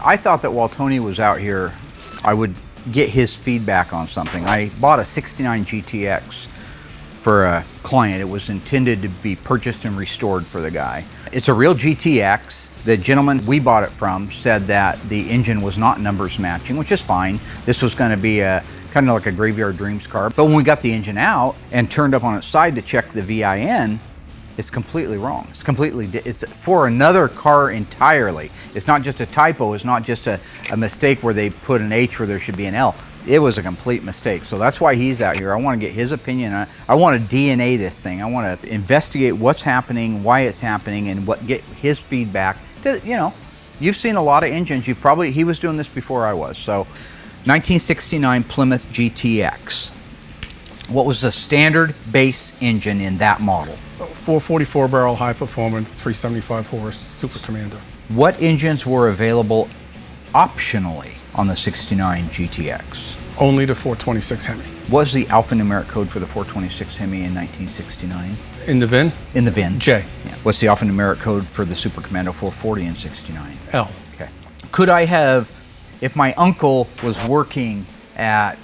I thought that while Tony was out here, I would get his feedback on something. I bought a 69 GTX for a client. It was intended to be purchased and restored for the guy. It's a real GTX. The gentleman we bought it from said that the engine was not numbers matching, which is fine. This was going to be a kind of like a Graveyard Dreams car. But when we got the engine out and turned up on its side to check the VIN, it's completely wrong. It's for another car entirely. It's not just a typo. It's not just a mistake where they put an H where there should be an L. It was a complete mistake. So that's why he's out here. I want to get his opinion. I want to DNA this thing. I want to investigate what's happening, why it's happening, and get his feedback. You know, you've seen a lot of engines. He was doing this before I was. So 1969 Plymouth GTX. What was the standard base engine in that model? 444 barrel high performance, 375 horse Super Commander. What engines were available optionally on the 69 GTX? Only the 426 Hemi. What was the alphanumeric code for the 426 Hemi in 1969? In the VIN? In the VIN. J. Yeah. What's the alphanumeric code for the Super Commando 440 in 69? L. Okay. Could I have, if my uncle was working at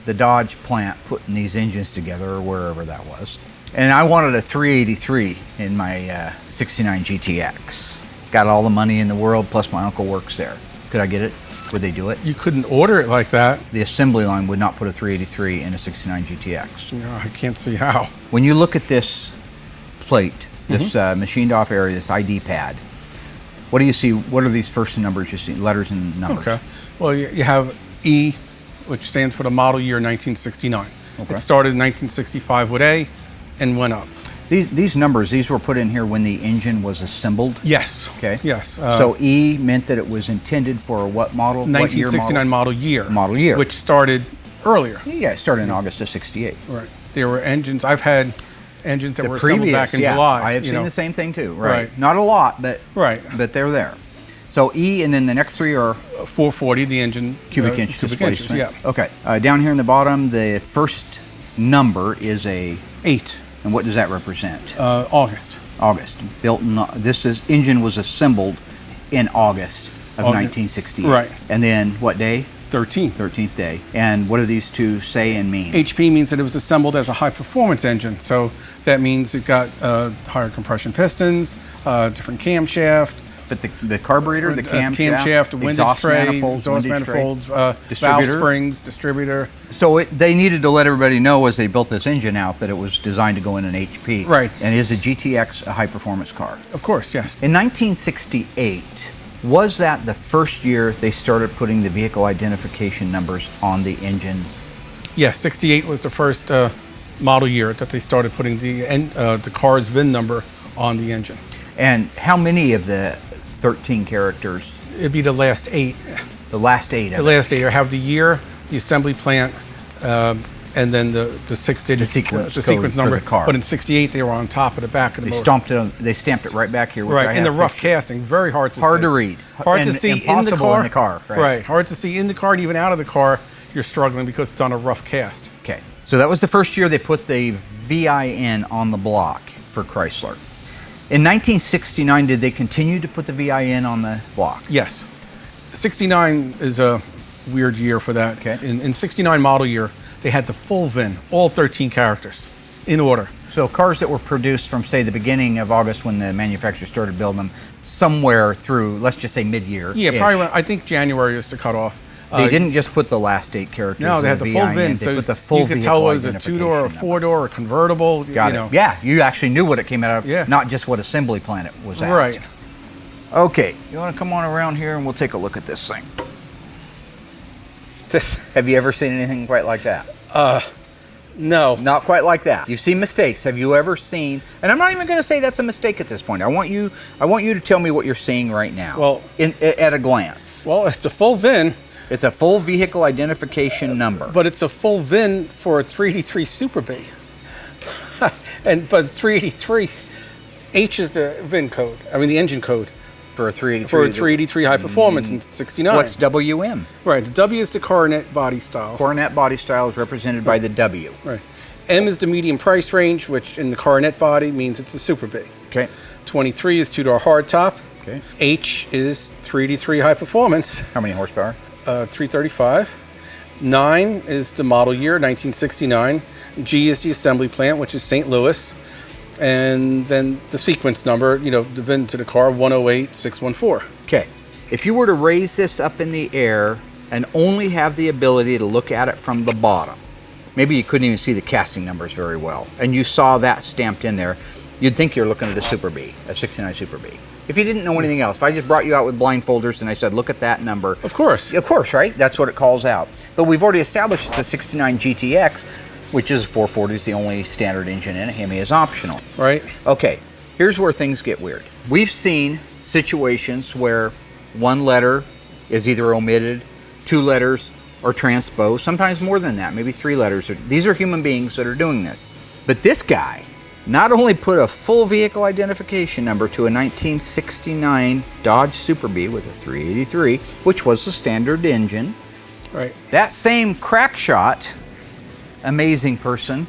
the Dodge plant putting these engines together or wherever that was, and I wanted a 383 in my 69 GTX. Got all the money in the world, plus my uncle works there. Could I get it? Would they do it? You couldn't order it like that. The assembly line would not put a 383 in a 69 GTX. No, I can't see how. When you look at this plate, this machined off area, this ID pad, what do you see? What are these first numbers you see? Letters and numbers. Okay. Well, you have E, which stands for the model year 1969. Okay. It started in 1965 with A and went up. These numbers, these were put in here when the engine was assembled? Yes. Okay. Yes. So E meant that it was intended for what model? 1969 model year. Model year. Which started earlier. Yeah, it started in August of 68. Right. There were engines, I've had engines that The were assembled back in July. I have seen the same thing too. Right. Not a lot, but they're there. So E, and then the next three are 440, the engine cubic inch displacement. Inches, yeah. Okay. Down here in the bottom, the first number is a 8. And what does that represent? August. August. Built in, engine was assembled in August of 1968. Right. And then what day? 13th. 13th day. And what do these two say and mean? HP means that it was assembled as a high performance engine. So that means it got higher compression pistons, different camshaft. But the carburetor, the camshaft, the windage tray, exhaust manifolds, valve springs, distributor. So they needed to let everybody know as they built this engine out that it was designed to go in an HP. Right. And is a GTX a high performance car? Of course, yes. In 1968, was that the first year they started putting the vehicle identification numbers on the engines? Yes, 68 was the first model year that they started putting the Carz VIN number on the engine. And how many of the 13 characters? It'd be the last 8. The last 8 of it. The last 8. I have the year, the assembly plant, and then the 6-digit sequence number. For the car. But in 68, they were on top of the back of the motor. They stamped it right back here. Which right, in the rough casting. Very hard to see. Hard to read. Hard to see in the car. Right. Hard to see in the car, and even out of the car, you're struggling because it's on a rough cast. Okay. So that was the first year they put the VIN on the block for Chrysler. In 1969, did they continue to put the VIN on the block? Yes. 69 is a weird year for that. Okay. In 69 model year, they had the full VIN, all 13 characters, in order. So cars that were produced from, say, the beginning of August when the manufacturer started building them, somewhere through, let's just say mid-year. Yeah, probably around, I think January is the cutoff. They didn't just put the last 8 characters. No, they had the full VIN. So put the full you could tell it was a 2-door, a 4-door, a convertible. Got it. Yeah, you actually knew what it came out of, not just what assembly plant it was at. Right. Okay, you want to come on around here and we'll take a look at this thing. Have you ever seen anything quite like that? No. Not quite like that. You've seen mistakes. Have you ever seen, and I'm not even going to say that's a mistake at this point. I want you to tell me what you're seeing right now. Well, at a glance. Well, it's a full VIN. It's a full vehicle identification number. But it's a full VIN for a 383 Super B. But 383, H is the VIN code. I mean the engine code. For a 383. For a 383 high performance in 69. What's WM? Right, the W is the coronet body style. Coronet body style is represented by the W. Right. M is the medium price range, which in the coronet body means it's a Super B. Okay. 23 is 2-door hardtop. Okay. H is 383 high performance, How many horsepower? 335. 9 is the model year, 1969. G is the assembly plant, which is St. Louis. And then the sequence number, the VIN to the car, 108614. Okay. If you were to raise this up in the air and only have the ability to look at it from the bottom, maybe you couldn't even see the casting numbers very well, and you saw that stamped in there, you'd think you're looking at a Super B, a 69 Super B. If you didn't know anything else, if I just brought you out with blindfolders and I said, look at that number. Of course. Of course, right? That's what it calls out. But we've already established it's a 69 GTX, which is 440 is the only standard engine in it. Hemi is optional. Right. Okay, here's where things get weird. We've seen situations where one letter is either omitted, 2 letters are transposed, sometimes more than that, maybe 3 letters. These are human beings that are doing this. But this guy not only put a full vehicle identification number to a 1969 Dodge Super B with a 383, which was the standard engine. Right. That same crack shot, amazing person,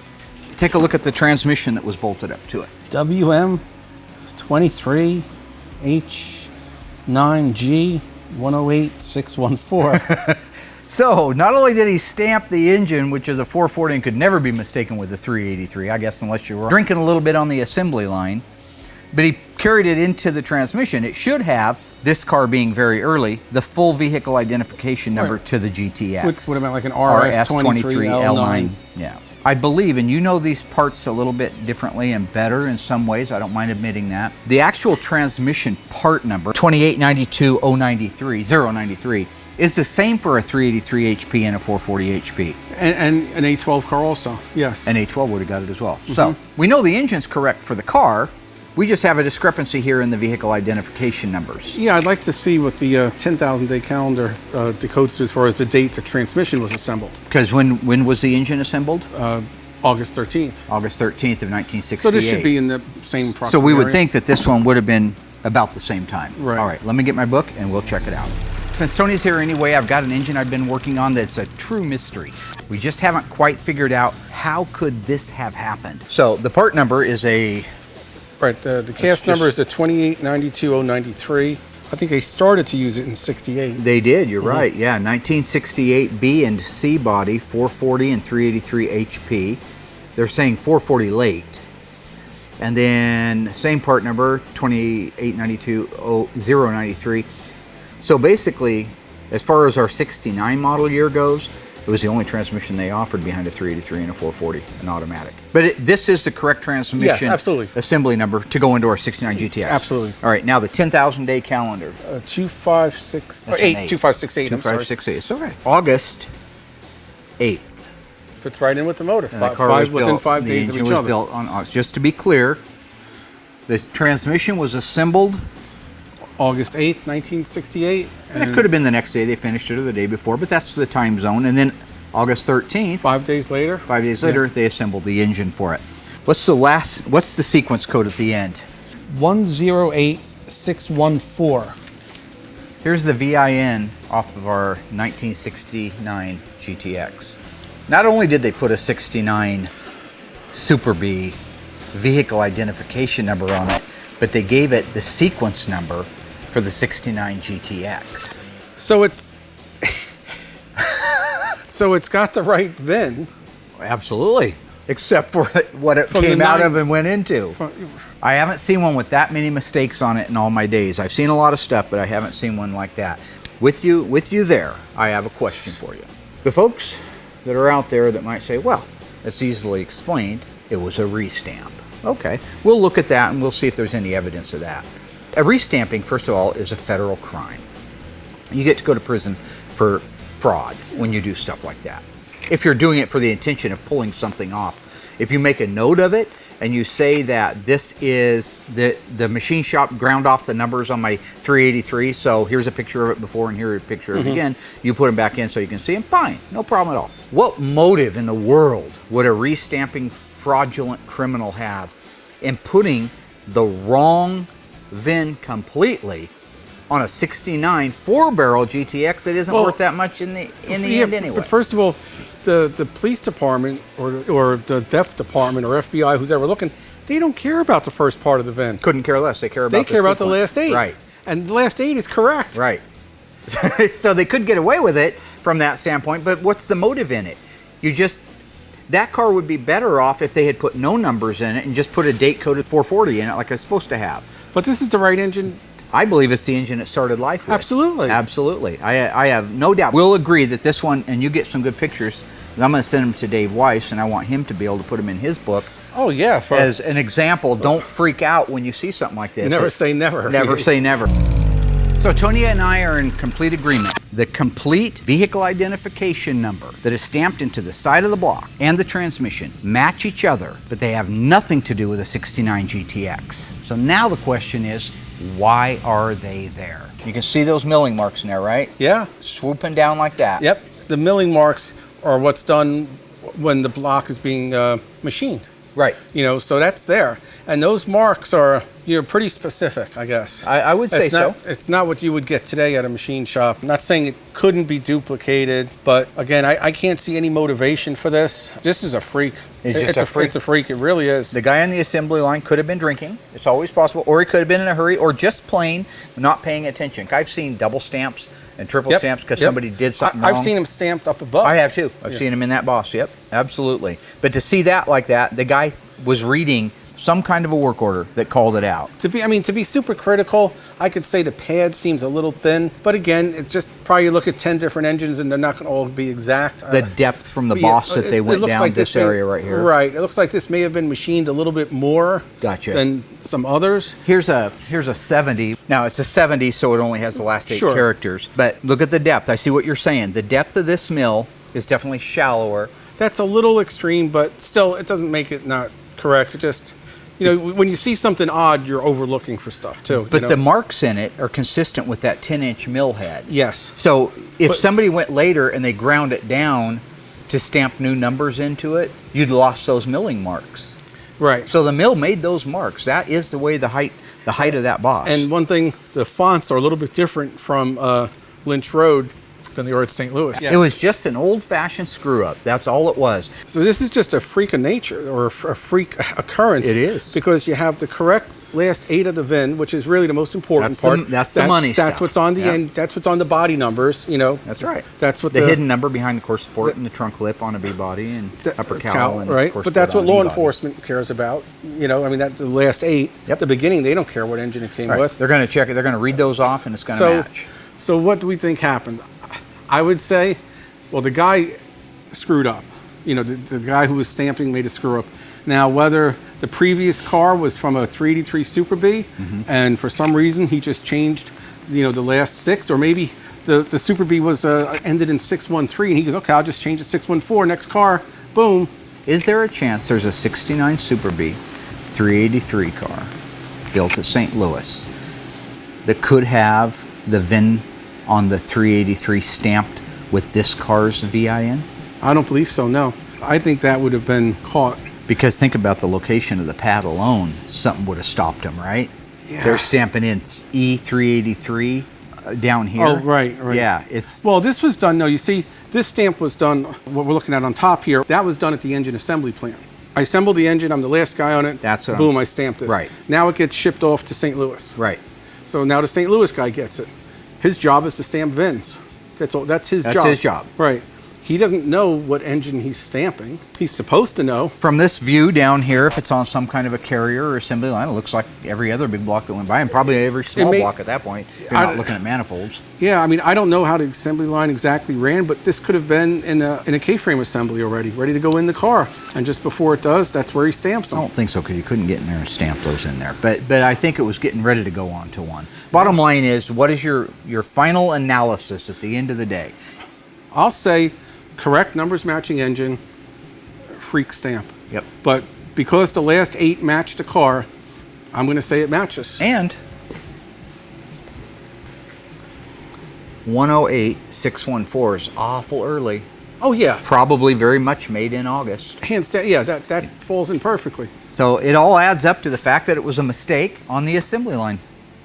take a look at the transmission that was bolted up to it. WM 23 H9G 108614. So not only did he stamp the engine, which is a 440 and could never be mistaken with a 383, I guess, unless you were drinking a little bit on the assembly line, but he carried it into the transmission. It should have, this car being very early, the full vehicle identification number to the GTX. Which would have been like an RS23L9. Yeah. I believe, and you know these parts a little bit differently and better in some ways, I don't mind admitting that. The actual transmission part number, 2892093, is the same for a 383 HP and a 440 HP. And an A12 car also, yes. An A12 would have got it as well. So we know the engine's correct for the car. We just have a discrepancy here in the vehicle identification numbers. Yeah, I'd like to see what the 10,000 day calendar decodes to as far as the date the transmission was assembled. Because when was the engine assembled? August 13th. August 13th of 1968. So this should be in the same process. So we would think that this one would have been about the same time. Right. All right, let me get my book and we'll check it out. Since Tony's here anyway, I've got an engine I've been working on that's a true mystery. We just haven't quite figured out how could this have happened. So the part number is a... Right, the cast number is the 2892093. I think they started to use it in 68. They did, you're right, yeah. 1968 B and C body, 440 and 383 HP. They're saying 440 late. And then same part number, 2892093. So basically, as far as our 69 model year goes, it was the only transmission they offered behind a 383 and a 440, an automatic. But this is the correct transmission assembly number to go into our 69 GTX. Absolutely. All right, now the 10,000 day calendar. 2568. 2568. 2568. It's all right. August 8th. Fits right in with the motor. Within 5 days of each other. Built on August. Just to be clear, this transmission was assembled August 8th, 1968. And it could have been the next day they finished it or the day before, but that's the time zone. And then August 13th. 5 days later. 5 days later, they assembled the engine for it. What's the sequence code at the end? 108614. Here's the VIN off of our 1969 GTX. Not only did they put a 69 Super B vehicle identification number on it, but they gave it the sequence number for the 69 GTX. So it's so it's got the right VIN. Absolutely, except for what it came out of and went into. I haven't seen one with that many mistakes on it in all my days. I've seen a lot of stuff, but I haven't seen one like that. With you there, I have a question for you. The folks that are out there that might say, well, that's easily explained. It was a restamp. Okay, we'll look at that and we'll see if there's any evidence of that. A restamping, first of all, is a federal crime. You get to go to prison for fraud when you do stuff like that. If you're doing it for the intention of pulling something off. If you make a note of it and you say that this is the machine shop ground off the numbers on my 383, so here's a picture of it before and here's a picture of it again, you put them back in so you can see them, fine, no problem at all. What motive in the world would a restamping fraudulent criminal have in putting the wrong VIN completely on a 69 4-barrel GTX that isn't worth that much in the end anyway? But first of all, the police department or the theft department or FBI, who's ever looking, they don't care about the first part of the VIN. Couldn't care less. They care about the last 8. Right. And the last 8 is correct. Right. So they could get away with it from that standpoint, but what's the motive in it? That car would be better off if they had put no numbers in it and just put a date-coded 440 in it like it's supposed to have. But this is the right engine. I believe it's the engine it started life with. Absolutely. Absolutely. I have no doubt. We'll agree that this one, and you get some good pictures, I'm going to send them to Dave Weiss, and I want him to be able to put them in his book. Oh, yeah. As an example, don't freak out when you see something like this. Never say never. Never say never. So Tony and I are in complete agreement. The complete vehicle identification number that is stamped into the side of the block and the transmission match each other, but they have nothing to do with a 69 GTX. So now the question is, why are they there? You can see those milling marks in there, right? Yeah. Swooping down like that. Yep. The milling marks are what's done when the block is being machined. Right. So that's there. And those marks are, pretty specific, I guess. I would say so. It's not what you would get today at a machine shop. I'm not saying it couldn't be duplicated, but again, I can't see any motivation for this. This is a freak. It's a freak. It's a freak. It really is. The guy on the assembly line could have been drinking. It's always possible. Or he could have been in a hurry, or just plain not paying attention. I've seen double stamps and triple stamps because somebody did something wrong. I've seen them stamped up above. I have too. I've seen them in that boss. Yep, absolutely. But to see that like that, the guy was reading some kind of a work order that called it out. To be super critical, I could say the pad seems a little thin, but again, it's just probably you look at 10 different engines and they're not going to all be exact. The depth from the boss that they went down like this area right here. Right. It looks like this may have been machined a little bit more than some others. Here's a 70. Now it's a 70, so it only has the last 8 characters. But look at the depth. I see what you're saying. The depth of this mill is definitely shallower. That's a little extreme, but still, it doesn't make it not correct. It just, when you see something odd, you're overlooking for stuff too. But the marks in it are consistent with that 10-inch mill head. Yes. So if somebody went later and they ground it down to stamp new numbers into it, you'd lost those milling marks. Right. So the mill made those marks. That is the way the height of that boss. And one thing, the fonts are a little bit different from Lynch Road than they are at St. Louis. Yes. It was just an old-fashioned screw-up. That's all it was. So this is just a freak of nature, or a freak occurrence. It is. Because you have the correct last 8 of the VIN, which is really the most important part. That's the money stuff. That's what's on the end. That's what's on the body numbers. That's right. That's what the hidden number behind the core support and the trunk lip on a B body and upper cowl and right. core But that's what support on law a B body. enforcement cares about. That's the last 8. At the beginning, they don't care what engine it came with. They're going to check it. They're going to read those off, and it's going to match. So what do we think happened? I would say, well, the guy screwed up. The guy who was stamping made a screw up. Now, whether the previous car was from a 383 Super B, and for some reason he just changed, the last 6, or maybe the Super B was ended in 613, and he goes, okay, I'll just change to 614. Next car, boom. Is there a chance there's a 69 Super B 383 car built at St. Louis that could have the VIN on the 383 stamped with this car's VIN? I don't believe so, no. I think that would have been caught. Because think about the location of the pad alone, something would have stopped them, right? Yeah. They're stamping in E383 down here. Oh, right. Yeah, Well, this was done, you see, this stamp was done, what we're looking at on top here, that was done at the engine assembly plant. I assembled the engine, I'm the last guy on it. That's what boom, I stamped it. Right. Now it gets shipped off to St. Louis. Right. So now the St. Louis guy gets it. His job is to stamp VINs. That's all. That's his job. That's his job. Right. He doesn't know what engine he's stamping. He's supposed to know. From this view down here, if it's on some kind of a carrier or assembly line, it looks like every other big block that went by, and probably every small block at that point. You're not looking at manifolds. Yeah, I don't know how the assembly line exactly ran, but this could have been in a K-frame assembly already, ready to go in the car. And just before it does, that's where he stamps them. I don't think so, because you couldn't get in there and stamp those in there. But I think it was getting ready to go on to one. Bottom line is, what is your final analysis at the end of the day? I'll say correct numbers matching engine, freak stamp. Yep. But because the last 8 matched the car, I'm going to say it matches. And 108,614 is awful early. Oh, yeah. Probably very much made in August. Hands down, yeah, that falls in perfectly. So it all adds up to the fact that it was a mistake on the assembly line.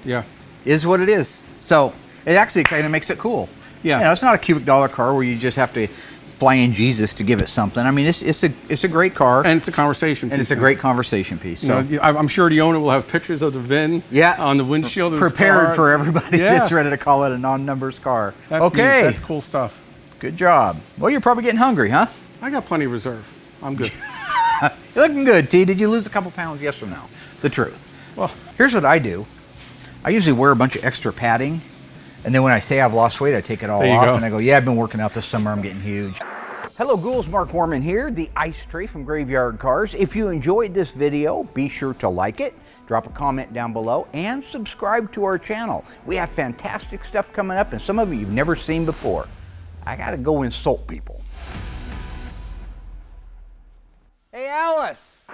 Yeah. Is what it is. So it actually kind of makes it cool. Yeah. It's not a cubic dollar car where you just have to flying Jesus to give it something. I mean, it's a great car, And it's a conversation piece. and it's a great conversation piece. You So know, I'm sure the owner will have pictures of the VIN on the windshield of his prepared car. for everybody Yeah. that's ready to call it a non-numbers car. That's okay, neat. That's cool stuff. Good job. Well, you're probably getting hungry, huh? I got plenty of reserve. I'm good. You're looking good, T. Did you lose a couple pounds? Yes or no? The truth. Well, Here's what I do. I usually wear a bunch of extra padding, and then when I say I've lost weight, I take it all There you off, go. and I go, yeah, I've been working out this summer. I'm getting huge. Hello, ghouls. Mark Warman here, the Ice Tray from Graveyard Carz. If you enjoyed this video, be sure to like it, drop a comment down below, and subscribe to our channel. We have fantastic stuff coming up, and some of it you've never seen before. I gotta go insult people. Hey, Alice!